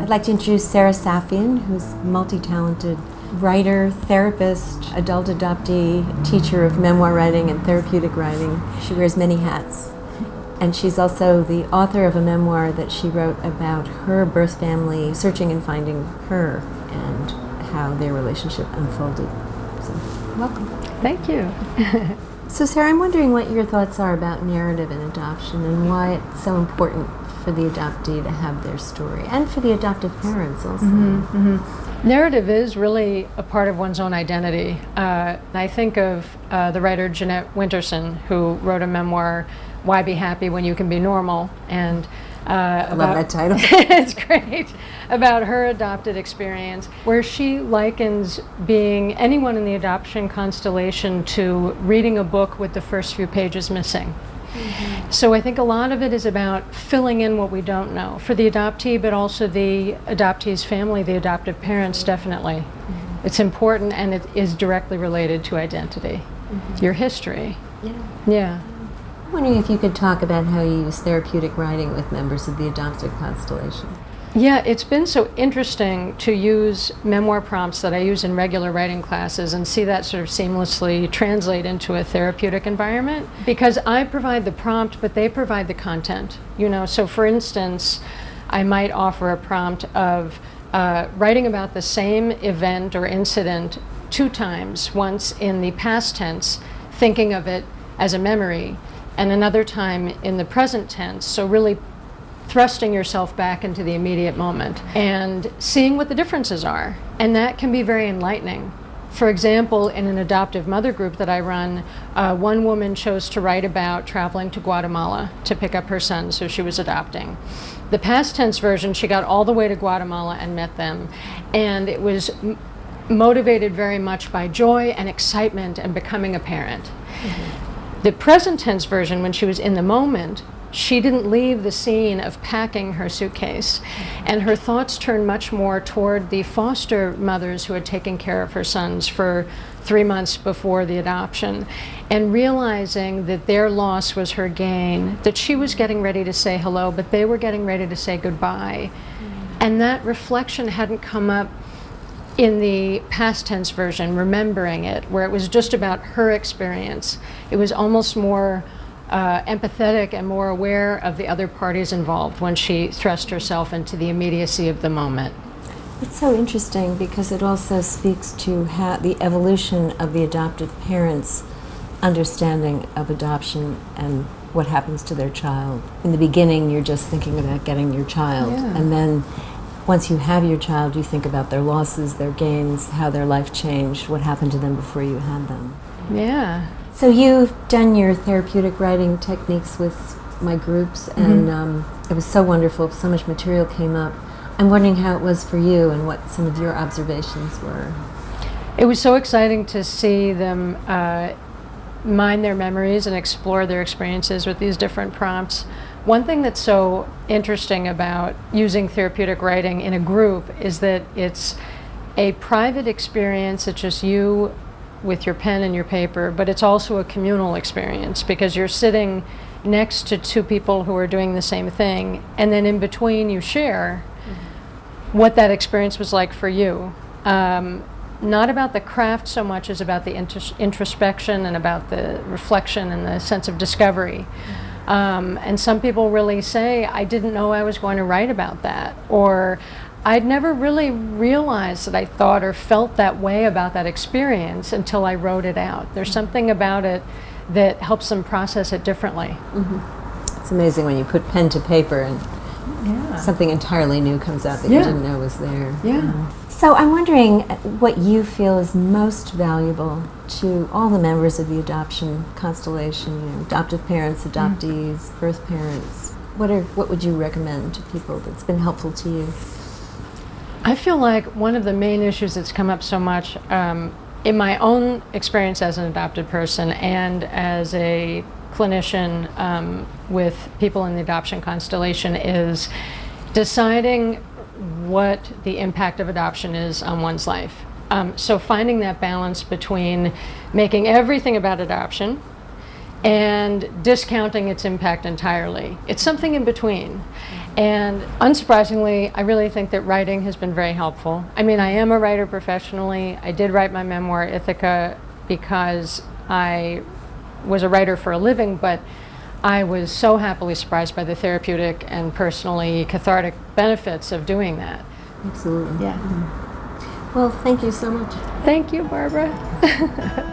I'd like to introduce Sarah Safian, who's multi-talented writer, therapist, adult adoptee, teacher of memoir writing and therapeutic writing. She wears many hats. And she's also the author of a memoir that she wrote about her birth family, searching and finding her, and how their relationship unfolded. So, welcome. Thank you. So, Sarah, I'm wondering what your thoughts are about narrative in adoption and why it's so important for the adoptee to have their story, and for the adoptive parents also. Narrative is really a part of one's own identity. I think of the writer Jeanette Winterson, who wrote a memoir, Why Be Happy When You Can Be Normal? And I love that title. It's great. About her adopted experience, where she likens being anyone in the adoption constellation to reading a book with the first few pages missing. So I think a lot of it is about filling in what we don't know for the adoptee, but also the adoptee's family, the adoptive parents, definitely. It's important, and it is directly related to identity, your history. Yeah. I'm wondering if you could talk about how you use therapeutic writing with members of the adoptive constellation. Yeah, it's been so interesting to use memoir prompts that I use in regular writing classes and see that sort of seamlessly translate into a therapeutic environment, because I provide the prompt, but they provide the content. You know, so for instance, I might offer a prompt of writing about the same event or incident 2 times, once in the past tense, thinking of it as a memory, and another time in the present tense, so really thrusting yourself back into the immediate moment and seeing what the differences are. And that can be very enlightening. For example, in an adoptive mother group that I run, one woman chose to write about traveling to Guatemala to pick up her son, so she was adopting. The past tense version, she got all the way to Guatemala and met them, and it was motivated very much by joy and excitement and becoming a parent. The present tense version, when she was in the moment, she didn't leave the scene of packing her suitcase, and her thoughts turned much more toward the foster mothers who had taken care of her sons for 3 months before the adoption, and realizing that their loss was her gain, that she was getting ready to say hello, but they were getting ready to say goodbye. And that reflection hadn't come up in the past tense version, remembering it, where it was just about her experience. It was almost more empathetic and more aware of the other parties involved when she thrust herself into the immediacy of the moment. It's so interesting because it also speaks to how the evolution of the adoptive parents' understanding of adoption and what happens to their child. In the beginning, you're just thinking about getting your child, and then once you have your child, you think about their losses, their gains, how their life changed, what happened to them before you had them. Yeah. So you've done your therapeutic writing techniques with my groups, and it was so wonderful. So much material came up. I'm wondering how it was for you and what some of your observations were. It was so exciting to see them mine their memories and explore their experiences with these different prompts. One thing that's so interesting about using therapeutic writing in a group is that it's a private experience. It's just you with your pen and your paper, but it's also a communal experience because you're sitting next to 2 people who are doing the same thing, and then in between you share what that experience was like for you. Not about the craft so much as about the introspection and about the reflection and the sense of discovery. And some people really say, I didn't know I was going to write about that, or I'd never really realized that I thought or felt that way about that experience until I wrote it out. There's something about it that helps them process it differently. It's amazing when you put pen to paper and something entirely new comes out that you didn't know was there. So I'm wondering what you feel is most valuable to all the members of the adoption constellation, you know, adoptive parents, adoptees, birth parents. What would you recommend to people that's been helpful to you? I feel like one of the main issues that's come up so much in my own experience as an adopted person and as a clinician with people in the adoption constellation is deciding what the impact of adoption is on one's life. So finding that balance between making everything about adoption and discounting its impact entirely. It's something in between. And unsurprisingly, I really think that writing has been very helpful. I mean, I am a writer professionally. I did write my memoir, Ithaca, because I was a writer for a living, but I was so happily surprised by the therapeutic and personally cathartic benefits of doing that. Absolutely. Yeah. Well, thank you so much. Thank you, Barbara.